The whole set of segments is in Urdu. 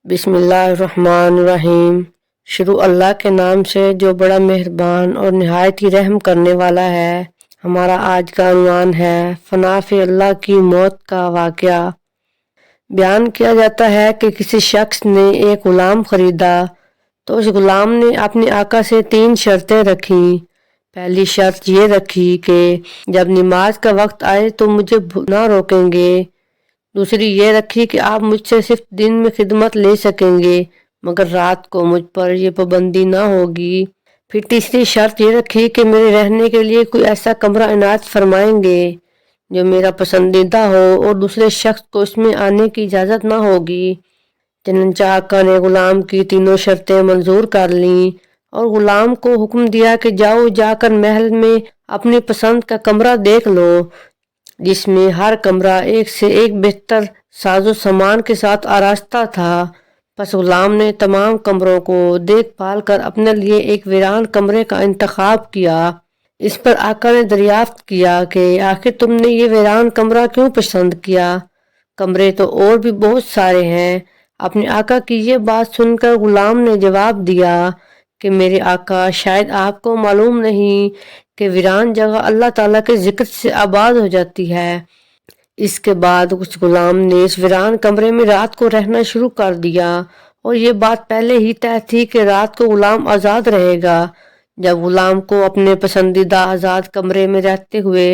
بسم اللہ الرحمن الرحیم۔ شروع اللہ کے نام سے جو بڑا مہربان اور نہایت ہی رحم کرنے والا ہے۔ ہمارا آج کا عنوان ہے فنا فی اللہ کی موت کا واقعہ۔ بیان کیا جاتا ہے کہ کسی شخص نے ایک غلام خریدا تو اس غلام نے اپنے آقا سے 3 شرطیں رکھیں۔ پہلی شرط یہ رکھی کہ جب نماز کا وقت آئے تو مجھے نہ روکیں گے۔ دوسری یہ رکھی کہ آپ مجھ سے صرف دن میں خدمت لے سکیں گے مگر رات کو مجھ پر یہ پابندی نہ ہوگی۔ پھر تیسری شرط یہ رکھی کہ میرے رہنے کے لیے کوئی ایسا کمرہ عنایت فرمائیں گے جو میرا پسندیدہ ہو اور دوسرے شخص کو اس میں آنے کی اجازت نہ ہوگی۔ چنانچہ آقا نے غلام کی تینوں شرطیں منظور کر لیں اور غلام کو حکم دیا کہ جاؤ جا کر محل میں اپنی پسند کا کمرہ دیکھ لو، جس میں ہر کمرہ ایک سے ایک بہتر ساز و سامان کے ساتھ آراستہ تھا۔ پس غلام نے تمام کمروں کو دیکھ بھال کر اپنے لیے ایک ویران کمرے کا انتخاب کیا۔ اس پر آقا نے دریافت کیا کہ آخر تم نے یہ ویران کمرہ کیوں پسند کیا؟ کمرے تو اور بھی بہت سارے ہیں۔ اپنے آقا کی یہ بات سن کر غلام نے جواب دیا کہ میرے آقا، شاید آپ کو معلوم نہیں کہ ویران جگہ اللہ تعالیٰ کے ذکر سے آباد ہو جاتی ہے۔ اس کے بعد اس غلام نے اس ویران کمرے میں رات کو رہنا شروع کر دیا اور یہ بات پہلے ہی طے تھی کہ رات کو غلام آزاد رہے گا۔ جب غلام کو اپنے پسندیدہ آزاد کمرے میں رہتے ہوئے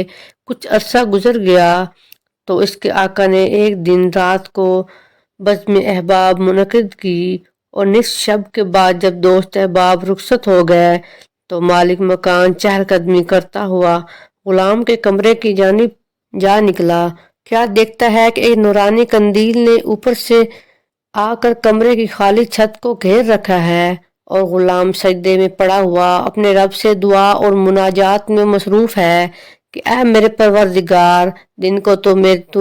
کچھ عرصہ گزر گیا تو اس کے آقا نے ایک دن رات کو بزم احباب منعقد کی اور نصف شب کے بعد جب دوست احباب رخصت ہو گئے تو مالک مکان چہل قدمی کرتا ہوا غلام کے کمرے کی جانب جا نکلا۔ کیا دیکھتا ہے کہ ایک نورانی قندیل نے اوپر سے آ کر کمرے کی خالی چھت کو گھیر رکھا ہے اور غلام سجدے میں پڑا ہوا اپنے رب سے دعا اور مناجات میں مصروف ہے کہ اے میرے پروردگار، دن کو تو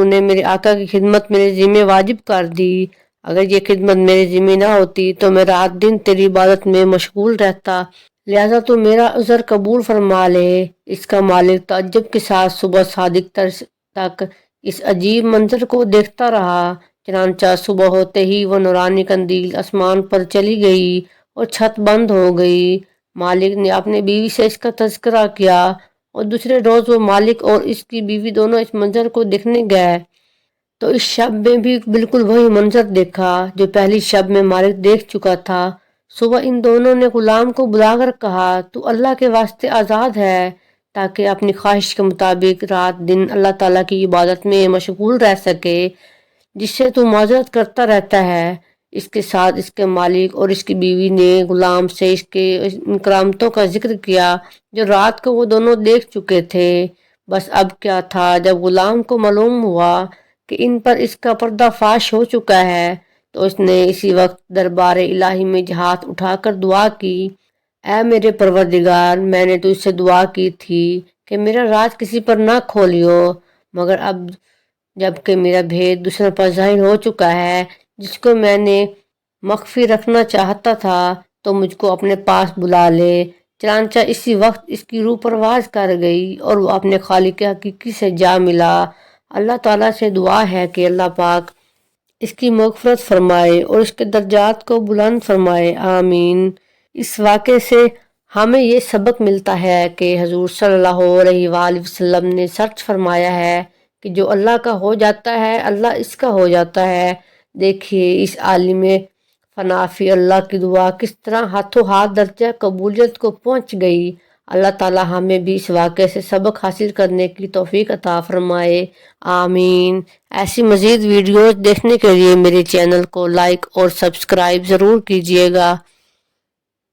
نے میرے آقا کی خدمت میرے ذمہ واجب کر دی۔ اگر یہ خدمت میرے ذمہ نہ ہوتی تو میں رات دن تیری عبادت میں مشغول رہتا، لہذا تو میرا عذر قبول فرما لے۔ اس کا مالک تعجب کے ساتھ صبح صادق تک اس عجیب منظر کو دیکھتا رہا۔ چنانچہ صبح ہوتے ہی وہ نورانی قندیل آسمان پر چلی گئی اور چھت بند ہو گئی۔ مالک نے اپنے بیوی سے اس کا تذکرہ کیا اور دوسرے روز وہ مالک اور اس کی بیوی دونوں اس منظر کو دیکھنے گئے تو اس شب میں بھی بالکل وہی منظر دیکھا جو پہلی شب میں مالک دیکھ چکا تھا۔ صبح ان دونوں نے غلام کو بلا کر کہا تو اللہ کے واسطے آزاد ہے تاکہ اپنی خواہش کے مطابق رات دن اللہ تعالیٰ کی عبادت میں مشغول رہ سکے جس سے تو معذرت کرتا رہتا ہے۔ اس کے ساتھ اس کے مالک اور اس کی بیوی نے غلام سے اس کے ان کرامتوں کا ذکر کیا جو رات کو وہ دونوں دیکھ چکے تھے۔ بس اب کیا تھا، جب غلام کو معلوم ہوا کہ ان پر اس کا پردہ فاش ہو چکا ہے تو اس نے اسی وقت دربار الہی میں ہاتھ اٹھا کر دعا کی، اے میرے پروردگار، میں نے تجھ سے دعا کی تھی کہ میرا راز کسی پر نہ کھولیو، مگر اب جب کہ میرا بھید دوسروں پر ظاہر ہو چکا ہے جس کو میں نے مخفی رکھنا چاہتا تھا تو مجھ کو اپنے پاس بلا لے۔ چنانچہ اسی وقت اس کی روح پرواز کر گئی اور وہ اپنے خالق حقیقی سے جا ملا۔ اللہ تعالیٰ سے دعا ہے کہ اللہ پاک اس کی مغفرت فرمائے اور اس کے درجات کو بلند فرمائے، آمین۔ اس واقعے سے ہمیں یہ سبق ملتا ہے کہ حضور صلی اللہ علیہ وآلہ وسلم نے سچ فرمایا ہے کہ جو اللہ کا ہو جاتا ہے اللہ اس کا ہو جاتا ہے۔ دیکھیے اس عالم فنا فی اللہ کی دعا کس طرح ہاتھوں ہاتھ درجہ قبولیت کو پہنچ گئی۔ اللہ تعالیٰ ہمیں بھی اس واقعے سے سبق حاصل کرنے کی توفیق عطا فرمائے، آمین۔ ایسی مزید ویڈیوز دیکھنے کے لیے میرے چینل کو لائک اور سبسکرائب ضرور کیجیے گا۔